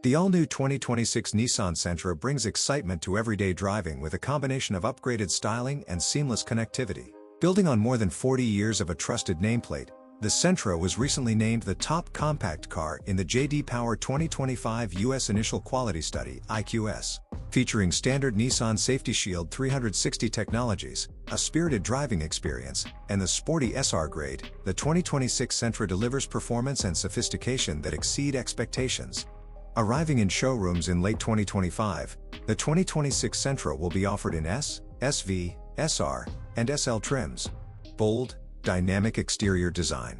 The all-new 2026 Nissan Sentra brings excitement to everyday driving with a combination of upgraded styling and seamless connectivity. Building on more than 40 years of a trusted nameplate, the Sentra was recently named the top compact car in the J.D. Power 2025 U.S. Initial Quality Study (IQS). Featuring standard Nissan Safety Shield 360 technologies, a spirited driving experience, and the sporty SR grade, the 2026 Sentra delivers performance and sophistication that exceed expectations. Arriving in showrooms in late 2025, the 2026 Sentra will be offered in S, SV, SR, and SL trims. Bold, dynamic exterior design.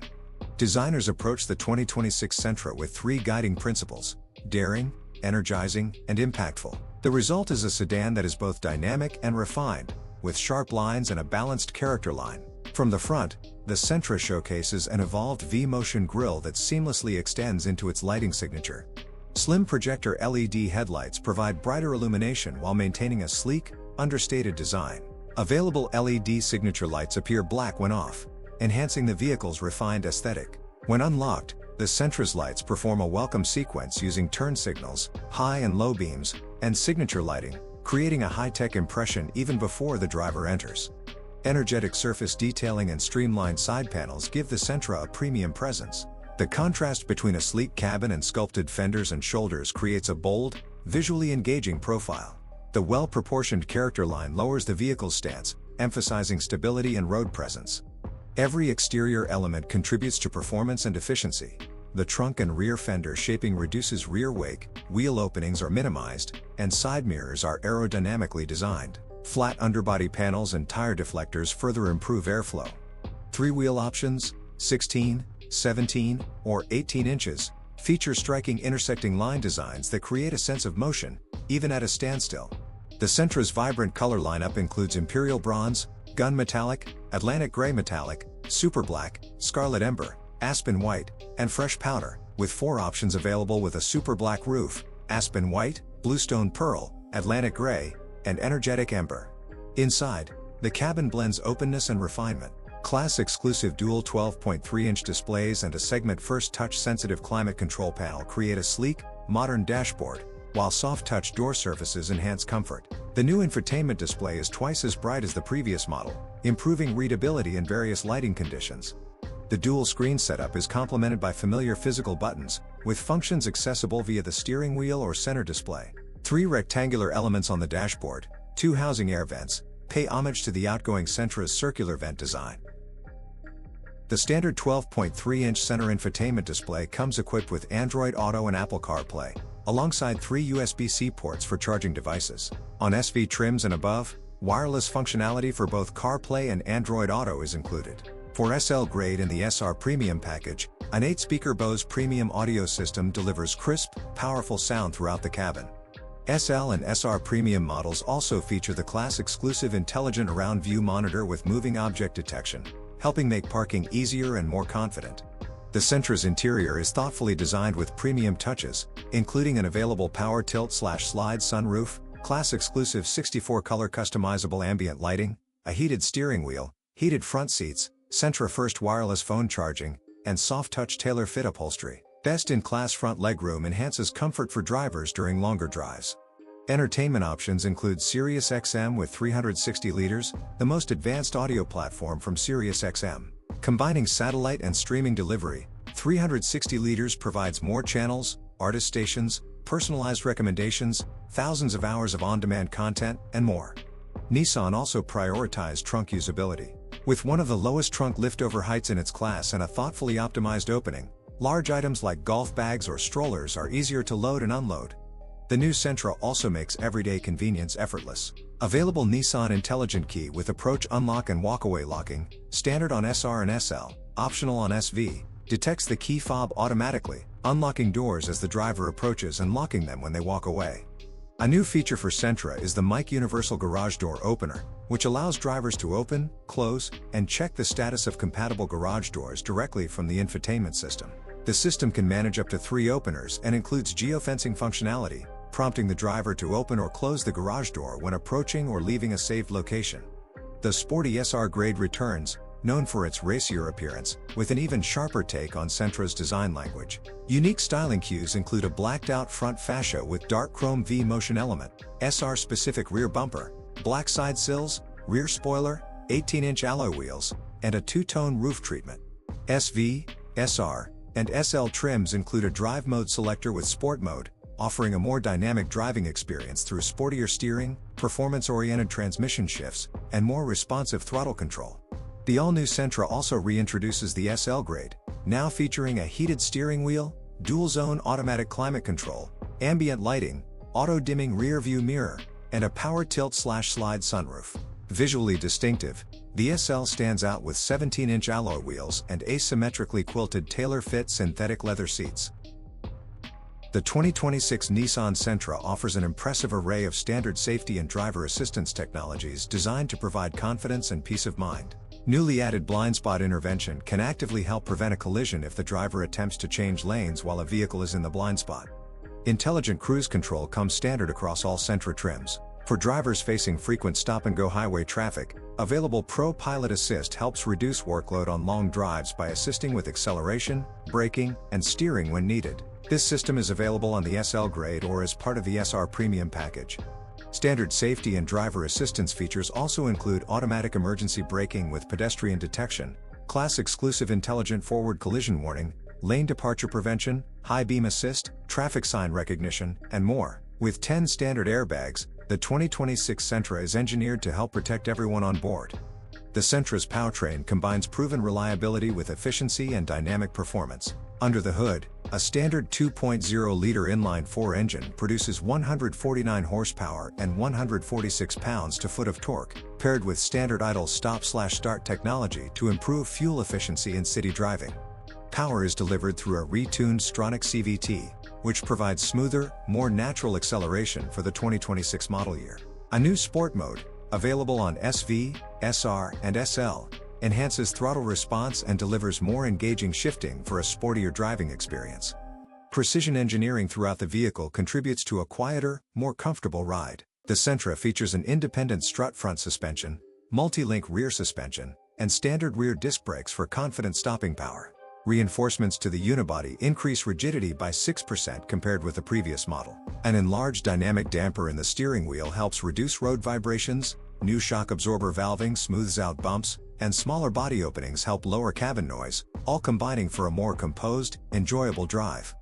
Designers approach the 2026 Sentra with three guiding principles: daring, energizing, and impactful. The result is a sedan that is both dynamic and refined, with sharp lines and a balanced character line. From the front, the Sentra showcases an evolved V-motion grille that seamlessly extends into its lighting signature. Slim projector LED headlights provide brighter illumination while maintaining a sleek, understated design. Available LED signature lights appear black when off, enhancing the vehicle's refined aesthetic. When unlocked, the Sentra's lights perform a welcome sequence using turn signals, high and low beams, and signature lighting, creating a high-tech impression even before the driver enters. Energetic surface detailing and streamlined side panels give the Sentra a premium presence. The contrast between a sleek cabin and sculpted fenders and shoulders creates a bold, visually engaging profile. The well-proportioned character line lowers the vehicle's stance, emphasizing stability and road presence. Every exterior element contributes to performance and efficiency. The trunk and rear fender shaping reduces rear wake, wheel openings are minimized, and side mirrors are aerodynamically designed. Flat underbody panels and tire deflectors further improve airflow. Three-wheel options, 16, 17, or 18 inches, feature striking intersecting line designs that create a sense of motion, even at a standstill. The Sentra's vibrant color lineup includes Imperial Bronze, Gun Metallic, Atlantic Gray Metallic, Super Black, Scarlet Ember, Aspen White, and Fresh Powder, with 4 options available with a Super Black roof, Aspen White, Bluestone Pearl, Atlantic Gray, and Energetic Ember. Inside, the cabin blends openness and refinement. Class-exclusive dual 12.3-inch displays and a segment-first touch-sensitive climate control panel create a sleek, modern dashboard, while soft-touch door surfaces enhance comfort. The new infotainment display is twice as bright as the previous model, improving readability in various lighting conditions. The dual-screen setup is complemented by familiar physical buttons, with functions accessible via the steering wheel or center display. 3 rectangular elements on the dashboard, 2 housing air vents, pay homage to the outgoing Sentra's circular vent design. The standard 12.3-inch center infotainment display comes equipped with Android Auto and Apple CarPlay, alongside 3 USB-C ports for charging devices. On SV trims and above, wireless functionality for both CarPlay and Android Auto is included. For SL grade and the SR Premium package, an 8-speaker Bose premium audio system delivers crisp, powerful sound throughout the cabin. SL and SR Premium models also feature the class-exclusive intelligent around view monitor with moving object detection, helping make parking easier and more confident. The Sentra's interior is thoughtfully designed with premium touches, including an available power tilt/slide sunroof, class-exclusive 64-color customizable ambient lighting, a heated steering wheel, heated front seats, Sentra First wireless phone charging, and soft-touch tailor-fit upholstery. Best-in-class front legroom enhances comfort for drivers during longer drives. Entertainment options include Sirius XM with 360 liters, the most advanced audio platform from Sirius XM. Combining satellite and streaming delivery, 360 liters provides more channels, artist stations, personalized recommendations, thousands of hours of on-demand content, and more. Nissan also prioritized trunk usability. With one of the lowest trunk liftover heights in its class and a thoughtfully optimized opening, large items like golf bags or strollers are easier to load and unload. The new Sentra also makes everyday convenience effortless. Available Nissan Intelligent Key with approach unlock and walkaway locking, standard on SR and SL, optional on SV, detects the key fob automatically, unlocking doors as the driver approaches and locking them when they walk away. A new feature for Sentra is the Mic Universal Garage Door Opener, which allows drivers to open, close, and check the status of compatible garage doors directly from the infotainment system. The system can manage up to 3 openers and includes geofencing functionality, prompting the driver to open or close the garage door when approaching or leaving a saved location. The sporty SR grade returns, known for its racier appearance, with an even sharper take on Sentra's design language. Unique styling cues include a blacked-out front fascia with dark chrome V-motion element, SR-specific rear bumper, black side sills, rear spoiler, 18-inch alloy wheels, and a two-tone roof treatment. SV, SR, and SL trims include a drive mode selector with Sport mode, offering a more dynamic driving experience through sportier steering, performance-oriented transmission shifts, and more responsive throttle control. The all-new Sentra also reintroduces the SL grade, now featuring a heated steering wheel, dual-zone automatic climate control, ambient lighting, auto-dimming rear-view mirror, and a power tilt/slide sunroof. Visually distinctive, the SL stands out with 17-inch alloy wheels and asymmetrically quilted tailor-fit synthetic leather seats. The 2026 Nissan Sentra offers an impressive array of standard safety and driver assistance technologies designed to provide confidence and peace of mind. Newly added blind spot intervention can actively help prevent a collision if the driver attempts to change lanes while a vehicle is in the blind spot. Intelligent cruise control comes standard across all Sentra trims. For drivers facing frequent stop-and-go highway traffic, available ProPILOT Assist helps reduce workload on long drives by assisting with acceleration, braking, and steering when needed. This system is available on the SL grade or as part of the SR Premium package. Standard safety and driver assistance features also include automatic emergency braking with pedestrian detection, class-exclusive intelligent forward collision warning, lane departure prevention, high beam assist, traffic sign recognition, and more. With 10 standard airbags, the 2026 Sentra is engineered to help protect everyone on board. The Sentra's powertrain combines proven reliability with efficiency and dynamic performance. Under the hood, a standard 2.0-liter inline-4 engine produces 149 horsepower and 146 pounds-to-foot of torque, paired with standard idle stop/start technology to improve fuel efficiency in city driving. Power is delivered through a retuned Xtronic CVT, which provides smoother, more natural acceleration for the 2026 model year. A new Sport mode, available on SV, SR, and SL, enhances throttle response and delivers more engaging shifting for a sportier driving experience. Precision engineering throughout the vehicle contributes to a quieter, more comfortable ride. The Sentra features an independent strut front suspension, multi-link rear suspension, and standard rear disc brakes for confident stopping power. Reinforcements to the unibody increase rigidity by 6% compared with the previous model. An enlarged dynamic damper in the steering wheel helps reduce road vibrations, new shock absorber valving smooths out bumps, and smaller body openings help lower cabin noise, all combining for a more composed, enjoyable drive.